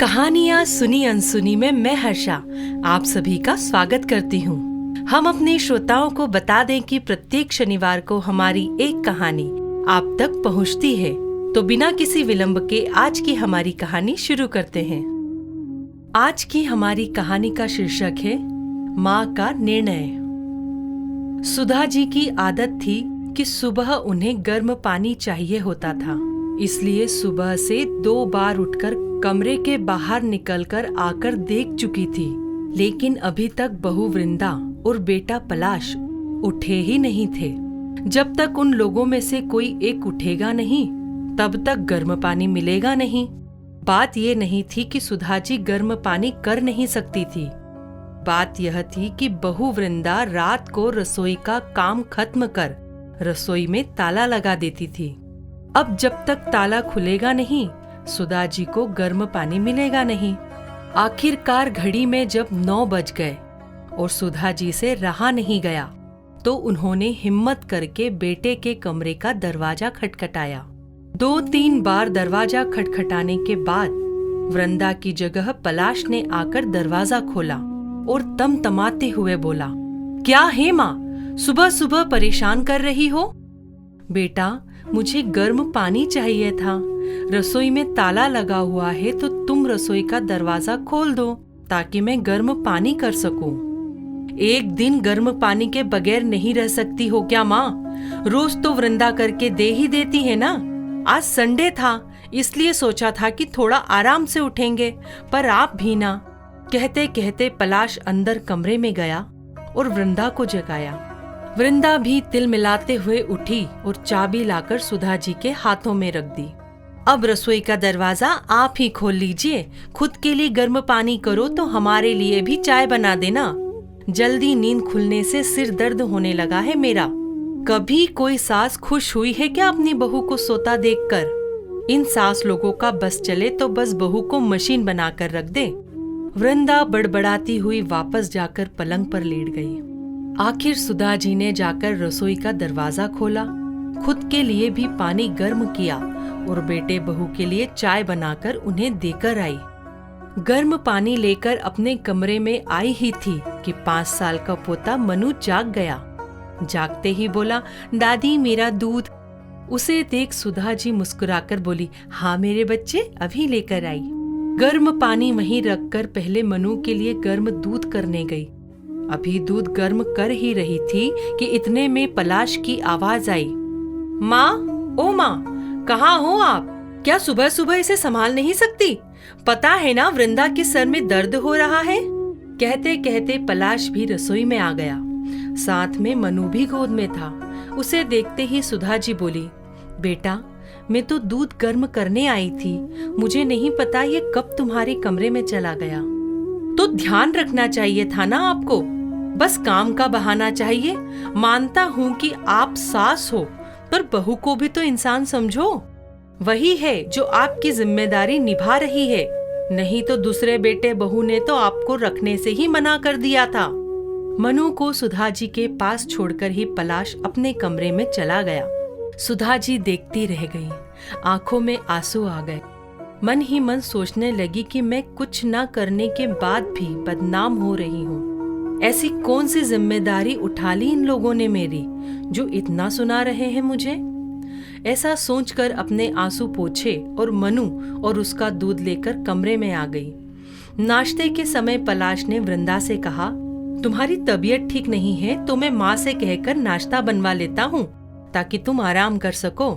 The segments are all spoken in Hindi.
कहानियाँ सुनी अनसुनी में मैं हर्षा आप सभी का स्वागत करती हूँ। हम अपने श्रोताओं को बता दें कि प्रत्येक शनिवार को हमारी एक कहानी आप तक पहुँचती है, तो बिना किसी विलंब के आज की हमारी कहानी शुरू करते हैं। आज की हमारी कहानी का शीर्षक है माँ का निर्णय। सुधा जी की आदत थी कि सुबह उन्हें गर्म पानी चाहिए होता था, इसलिए सुबह से 2 बार उठकर कमरे के बाहर निकलकर आकर देख चुकी थी, लेकिन अभी तक बहू वृंदा और बेटा पलाश उठे ही नहीं थे। जब तक उन लोगों में से कोई एक उठेगा नहीं, तब तक गर्म पानी मिलेगा नहीं। बात ये नहीं थी कि सुधा जी गर्म पानी कर नहीं सकती थी, बात यह थी कि बहू वृंदा रात को रसोई का काम खत्म कर रसोई में ताला लगा देती थी। अब जब तक ताला खुलेगा नहीं, सुधा जी को गर्म पानी मिलेगा नहीं। आखिरकार घड़ी में जब 9 बज गए और सुधा जी से रहा नहीं गया, तो उन्होंने हिम्मत करके बेटे के कमरे का दरवाजा खटखटाया। 2-3 बार दरवाजा खटखटाने के बाद वृंदा की जगह पलाश ने आकर दरवाजा खोला और तमतमाते हुए बोला, क्या है माँ, सुबह सुबह परेशान कर रही हो? बेटा, मुझे गर्म पानी चाहिए था। रसोई में ताला लगा हुआ है, तो तुम रसोई का दरवाजा खोल दो ताकि मैं गर्म पानी कर सकूं। एक दिन गर्म पानी के बगैर नहीं रह सकती हो क्या माँ? रोज तो वृंदा करके दे ही देती है ना। आज संडे था, इसलिए सोचा था कि थोड़ा आराम से उठेंगे, पर आप भी ना। कहते कहते पलाश अंदर कमरे में गया और वृंदा को जगाया। वृंदा भी तिल मिलाते हुए उठी और चाबी लाकर सुधा जी के हाथों में रख दी। अब रसोई का दरवाजा आप ही खोल लीजिए, खुद के लिए गर्म पानी करो तो हमारे लिए भी चाय बना देना। जल्दी नींद खुलने से सिर दर्द होने लगा है मेरा। कभी कोई सास खुश हुई है क्या अपनी बहू को सोता देखकर? इन सास लोगों का बस चले तो बस बहू को मशीन बनाकर रख दे। वृंदा बड़बड़ाती हुई वापस जाकर पलंग पर लेट गई। आखिर सुधा जी ने जाकर रसोई का दरवाजा खोला, खुद के लिए भी पानी गर्म किया और बेटे बहू के लिए चाय बनाकर उन्हें देकर आई। गर्म पानी लेकर अपने कमरे में आई ही थी कि 5 साल का पोता मनु जाग गया। जागते ही बोला, दादी मेरा दूध। उसे देख सुधा जी मुस्कुराकर बोली, हाँ मेरे बच्चे, अभी लेकर आई। गर्म पानी वहीं रखकर पहले मनु के लिए गर्म दूध करने गई। अभी दूध गर्म कर ही रही थी कि इतने में पलाश की आवाज आई, माँ, ओ माँ, कहाँ हो आप? क्या सुबह सुबह इसे संभाल नहीं सकती? पता है ना वृंदा के सर में दर्द हो रहा है। कहते कहते पलाश भी रसोई में आ गया, साथ में मनु भी गोद में था। उसे देखते ही सुधा जी बोली, बेटा, मैं तो दूध गर्म करने आई थी, मुझे नहीं पता ये कब तुम्हारे कमरे में चला गया। तो ध्यान रखना चाहिए था ना आपको, बस काम का बहाना चाहिए। मानता हूँ कि आप सास हो, पर बहू को भी तो इंसान समझो। वही है जो आपकी जिम्मेदारी निभा रही है, नहीं तो दूसरे बेटे बहू ने तो आपको रखने से ही मना कर दिया था। मनु को सुधा जी के पास छोड़कर ही पलाश अपने कमरे में चला गया। सुधा जी देखती रह गई, आंखों में आंसू आ गए। मन ही मन सोचने लगी कि मैं कुछ न करने के बाद भी बदनाम हो रही हूँ। ऐसी कौन सी जिम्मेदारी उठा ली इन लोगों ने मेरी, जो इतना सुना रहे हैं मुझे। ऐसा सोचकर अपने आंसू पोंछे और मनु और उसका दूध लेकर कमरे में आ गई। नाश्ते के समय पलाश ने वृंदा से कहा, तुम्हारी तबीयत ठीक नहीं है तो मैं माँ से कहकर नाश्ता बनवा लेता हूँ ताकि तुम आराम कर सको।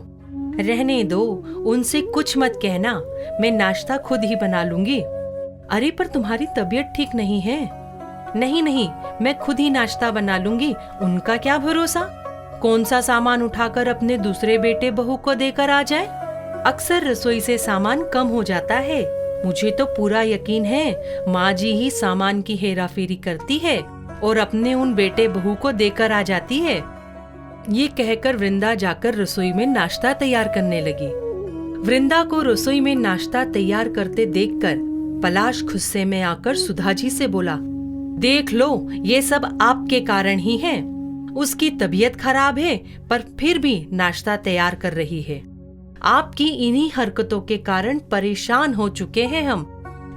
रहने दो, उनसे कुछ मत कहना, मैं नाश्ता खुद ही बना लूंगी। अरे पर तुम्हारी तबीयत ठीक नहीं है। नहीं नहीं, मैं खुद ही नाश्ता बना लूंगी, उनका क्या भरोसा, कौन सा सामान उठाकर अपने दूसरे बेटे बहू को देकर आ जाए। अक्सर रसोई से सामान कम हो जाता है, मुझे तो पूरा यकीन है माँ जी ही सामान की हेराफेरी करती है और अपने उन बेटे बहू को देकर आ जाती है। ये कहकर वृंदा जाकर रसोई में नाश्ता तैयार करने लगी। वृंदा को रसोई में नाश्ता तैयार करते देखकर पलाश गुस्से में आकर सुधा जी से बोला, देख लो, ये सब आपके कारण ही है। उसकी तबीयत खराब है पर फिर भी नाश्ता तैयार कर रही है। आपकी इन्हीं हरकतों के कारण परेशान हो चुके हैं हम।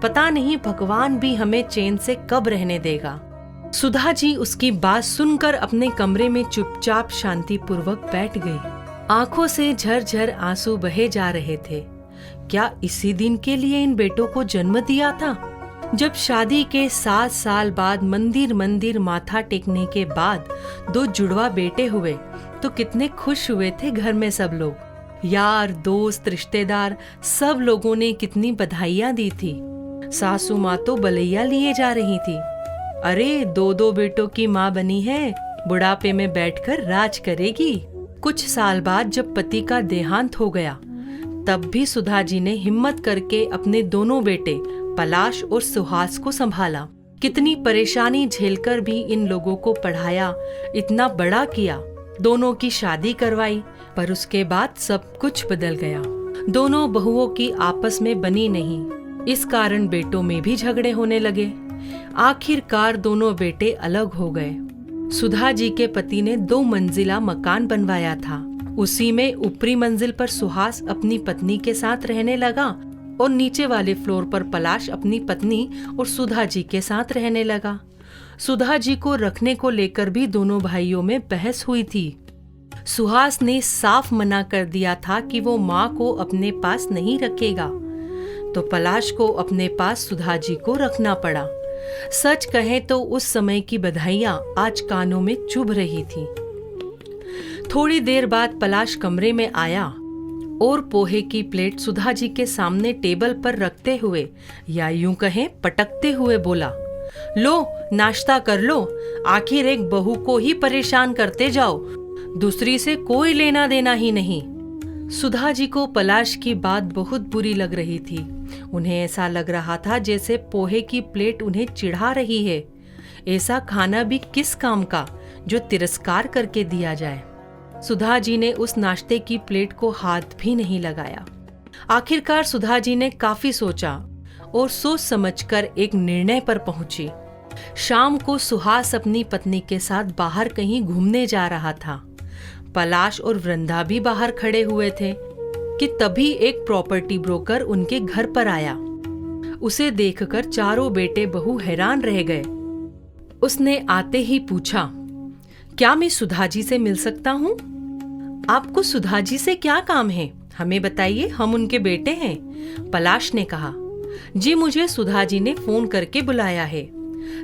पता नहीं भगवान भी हमें चैन से कब रहने देगा। सुधा जी उसकी बात सुनकर अपने कमरे में चुपचाप शांतिपूर्वक बैठ गई। आंखों से झरझर आंसू बहे जा रहे थे। क्या इसी दिन के लिए इन बेटों को जन्म दिया था? जब शादी के 7 साल बाद मंदिर मंदिर माथा टेकने के बाद 2 जुड़वा बेटे हुए तो कितने खुश हुए थे घर में सब लोग। यार दोस्त रिश्तेदार सब लोगों ने कितनी बधाइयां दी थी। सासू माँ तो बलैया लिए जा रही थी। अरे 2 बेटों की माँ बनी है, बुढ़ापे में बैठकर राज करेगी। कुछ साल बाद जब पति का देहांत हो गया तब भी सुधा जी ने हिम्मत करके अपने दोनों बेटे पलाश और सुहास को संभाला। कितनी परेशानी झेलकर भी इन लोगों को पढ़ाया, इतना बड़ा किया, दोनों की शादी करवाई। पर उसके बाद सब कुछ बदल गया। दोनों बहुओं की आपस में बनी नहीं, इस कारण बेटों में भी झगड़े होने लगे। आखिरकार दोनों बेटे अलग हो गए। सुधा जी के पति ने 2 मंजिला मकान बनवाया था। उसी में ऊपरी मंजिल पर सुहास अपनी पत्नी के साथ रहने लगा और नीचे वाले फ्लोर पर पलाश अपनी पत्नी और सुधा जी के साथ रहने लगा। सुधा जी को रखने को लेकर भी दोनों भाइयों में बहस हुई थी। सुहास ने साफ मना कर दिया था कि वो माँ को अपने पास नहीं रखेगा, तो पलाश को अपने पास सुधा जी को रखना पड़ा। सच कहें तो उस समय की बधाइयां आज कानों में चुभ रही थी। थोड़ी देर बाद पलाश कमरे में आया और पोहे की प्लेट सुधा जी के सामने टेबल पर रखते हुए, या यूं कहें पटकते हुए बोला, लो नाश्ता कर लो, आखिर एक बहू को ही परेशान करते जाओ, दूसरी से कोई लेना देना ही नहीं। सुधा जी को पलाश की बात बहुत बुरी लग रही थी। उन्हें ऐसा लग रहा था जैसे पोहे की प्लेट उन्हें चिढ़ा रही है। ऐसा खाना भी किस काम का जो तिरस्कार करके दिया जाए। सुधा जी ने उस नाश्ते की प्लेट को हाथ भी नहीं लगाया। आखिरकार सुधा जी ने काफी सोचा और सोच समझकर एक निर्णय पर पहुंची। शाम को सुहास अपनी पत्नी के साथ बाहर कहीं घूमने जा रहा था। पलाश और वृंदा भी बाहर खड़े हुए थे कि तभी एक प्रॉपर्टी ब्रोकर उनके घर पर आया। उसे देखकर चारों बेटे बहू हैरान रह गए। उसने आते ही पूछा, क्या मैं सुधा जी से मिल सकता हूँ? आपको सुधा जी से क्या काम है? हमें बताइए, हम उनके बेटे हैं। पलाश ने कहा, जी मुझे सुधा जी ने फोन करके बुलाया है।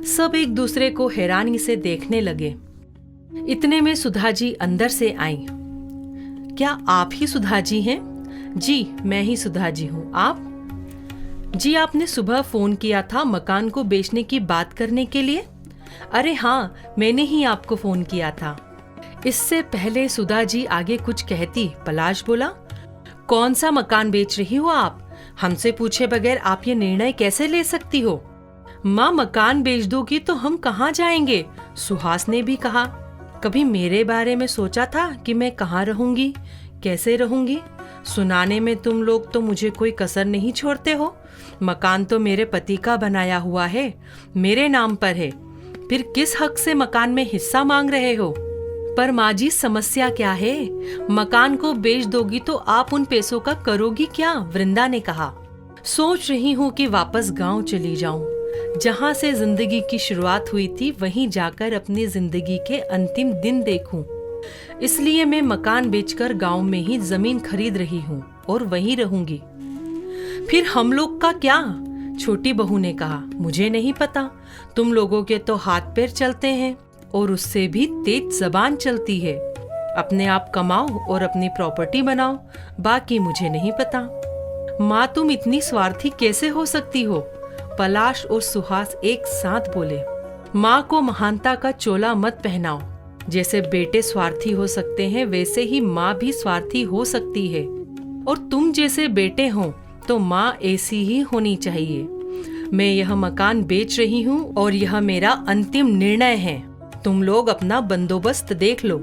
सब एक दूसरे को हैरानी से देखने लगे। इतने में सुधा जी अंदर से आईं। क्या आप ही सुधा जी हैं? जी मैं ही सुधा जी हूँ। आप? जी आपने सुबह फोन किया था मकान को बेचने की बात करने के लिए। अरे हाँ, मैंने ही आपको फोन किया था। इससे पहले सुधा जी आगे कुछ कहती, पलाश बोला, कौन सा मकान बेच रही हो आप? हमसे पूछे बगैर आप ये निर्णय कैसे ले सकती हो? माँ मकान बेच दोगी तो हम कहाँ जाएंगे? सुहास ने भी कहा। कभी मेरे बारे में सोचा था कि मैं कहाँ रहूंगी, कैसे रहूंगी? सुनाने में तुम लोग तो मुझे कोई कसर नहीं छोड़ते हो। मकान तो मेरे पति का बनाया हुआ है, मेरे नाम पर है, फिर किस हक से मकान में हिस्सा मांग रहे हो? पर माँ जी समस्या क्या है? मकान को बेच दोगी तो आप उन पैसों का करोगी क्या? वृंदा ने कहा। सोच रही हूँ कि वापस गांव चली जाऊं, जहाँ से जिंदगी की शुरुआत हुई थी वहीं जाकर अपनी जिंदगी के अंतिम दिन देखूं। इसलिए मैं मकान बेचकर गांव में ही जमीन खरीद रही हूँ और वहीं रहूंगी। फिर हम लोग का क्या? छोटी बहू ने कहा, मुझे नहीं पता, तुम लोगों के तो हाथ पैर चलते हैं और उससे भी तेज जबान चलती है। अपने आप कमाओ और अपनी प्रॉपर्टी बनाओ, बाकी मुझे नहीं पता। माँ तुम इतनी स्वार्थी कैसे हो सकती हो? पलाश और सुहास एक साथ बोले। माँ को महानता का चोला मत पहनाओ। जैसे बेटे स्वार्थी हो सकते हैं वैसे ही माँ भी स्वार्थी हो सकती है, और तुम जैसे बेटे हो तो माँ ऐसी ही होनी चाहिए। मैं यह मकान बेच रही हूँ और यह मेरा अंतिम निर्णय है। तुम लोग अपना बंदोबस्त देख लो।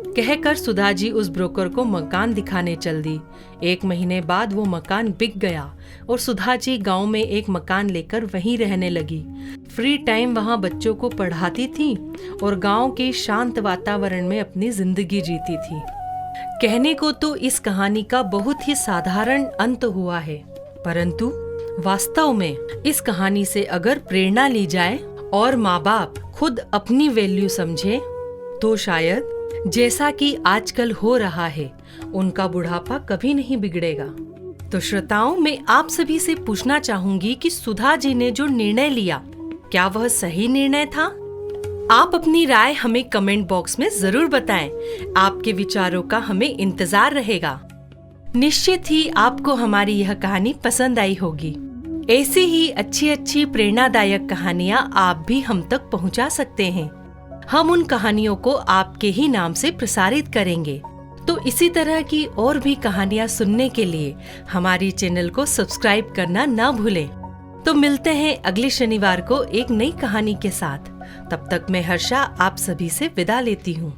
कहकर सुधा जी उस ब्रोकर को मकान दिखाने चल दी। 1 महीने बाद वो मकान बिक गया और सुधा जी गांव में एक मकान लेकर वहीं रहने लगी। फ्री टाइम वहां बच्चों को पढ़ाती थी और गांव के शांत वातावरण में अपनी जिंदगी जीती थी। कहने को तो इस कहानी का बहुत ही साधारण अंत हुआ है, परंतु वास्तव में इस कहानी से अगर प्रेरणा ली जाए और माँ बाप खुद अपनी वैल्यू समझे तो शायद जैसा कि आजकल हो रहा है उनका बुढ़ापा कभी नहीं बिगड़ेगा। तो श्रोताओं, मैं आप सभी से पूछना चाहूंगी कि सुधा जी ने जो निर्णय लिया, क्या वह सही निर्णय था? आप अपनी राय हमें कमेंट बॉक्स में जरूर बताएं। आपके विचारों का हमें इंतजार रहेगा। निश्चित ही आपको हमारी यह कहानी पसंद आई होगी। ऐसी ही अच्छी अच्छी प्रेरणादायक कहानियाँ आप भी हम तक पहुँचा सकते हैं। हम उन कहानियों को आपके ही नाम से प्रसारित करेंगे। तो इसी तरह की और भी कहानियाँ सुनने के लिए हमारी चैनल को सब्सक्राइब करना ना भूलें। तो मिलते हैं अगले शनिवार को एक नई कहानी के साथ। तब तक मैं हर्षा आप सभी से विदा लेती हूँ।